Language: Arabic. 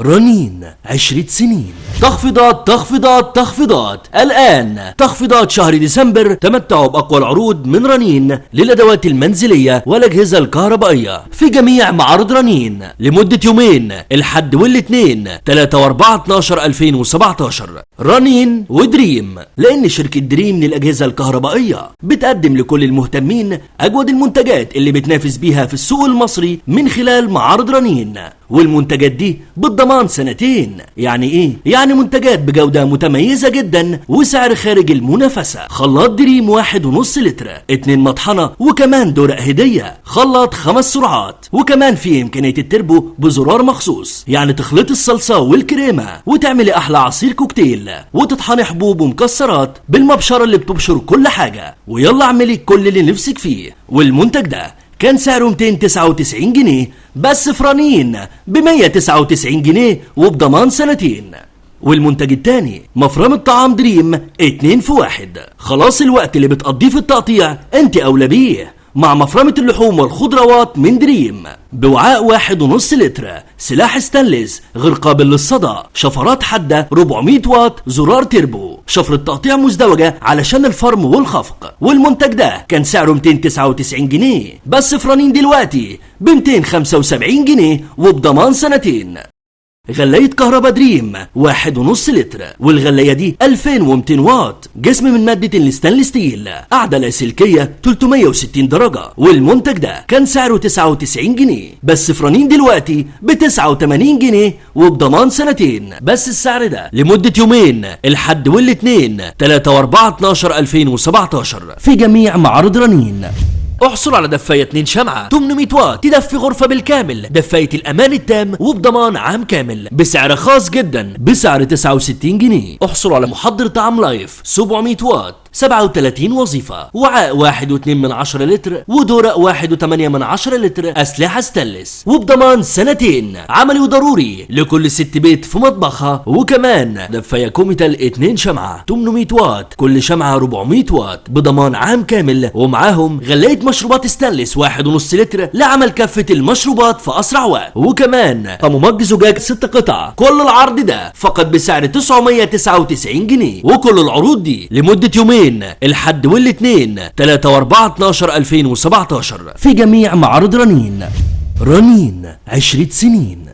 رنين 10 سنين. تخفيضات تخفيضات تخفيضات الآن. تخفيضات شهر ديسمبر. تمتعوا بأقوى العروض من رنين للأدوات المنزلية والأجهزة الكهربائية في جميع معارض رنين لمدة يومين، الحد والاثنين 3 و4 12 2017. رنين ودريم، لأن شركة دريم للأجهزة الكهربائية بتقدم لكل المهتمين أجود المنتجات اللي بتنافس بيها في السوق المصري من خلال معارض رنين، والمنتجات دي بالضمان سنتين. يعني ايه؟ يعني منتجات بجودة متميزة جدا وسعر خارج المنافسة. خلاط دريم 1.5 لتر، 2 مطحنة، وكمان دورق هدية. خلاط 5 سرعات، وكمان فيه امكانية التربو بزرار مخصوص، يعني تخلط الصلصة والكريمة وتعملي احلى عصير كوكتيل، وتطحني حبوب ومكسرات بالمبشرة اللي بتبشر كل حاجة. ويلا اعملي كل اللي نفسك فيه. والمنتج ده كان سعره 299 جنيه بس في رنين ب 199 جنيه وبضمان سنتين. والمنتج التاني مفرمة طعام دريم 2 في 1. خلاص الوقت اللي بتقضيه في التقطيع انت اولى بيه، مع مفرمة اللحوم والخضروات من دريم بوعاء 1.5 لتر، سلاح ستانلس غير قابل للصدى، شفرات حادة 400 واط، زرار تربو، شفرة تقطيع مزدوجة علشان الفرم والخفق. والمنتج ده كان سعره 299 جنيه بس في رنين دلوقتي ب 275 جنيه وبضمان سنتين. غلاية كهرباء دريم 1.5 لتر، والغلاية دي 2200 واط، جسم من مادة الستانلس ستيل، قاعدة لاسلكية 360 درجة. والمنتج ده كان سعره 99 جنيه بس في رنين دلوقتي ب 89 جنيه وبضمان سنتين. بس السعر ده لمدة يومين، الحد والاثنين 3 و4 12 2017 في جميع معارض رنين. احصل على دفاية 2 شمعة 800 واط تدفي غرفة بالكامل، دفاية الأمان التام وبضمان عام كامل بسعر خاص جدا بسعر 69 جنيه. احصل على محضر طعام لايف 700 واط 37 وظيفة، وعاء 1.2 لتر، ودورق 1.8 لتر، أسلحة ستانلس وبضمان سنتين. عملي وضروري لكل ست بيت في مطبخها. وكمان دفاية كوميتال 2 شمعة 800 واط، كل شمعة 400 واط بضمان عام كامل. ومعاهم غلاية مشروبات ستانلس 1.5 لتر لعمل كافة المشروبات في أسرع وقت. وكمان طمومج زجاج 6 قطع. كل العرض ده فقط بسعر 999 جنيه، وكل العروض دي لمدة يومين، الحد والاثنين 3 و4 12 2017 في جميع معارض رنين. رنين 10 سنين.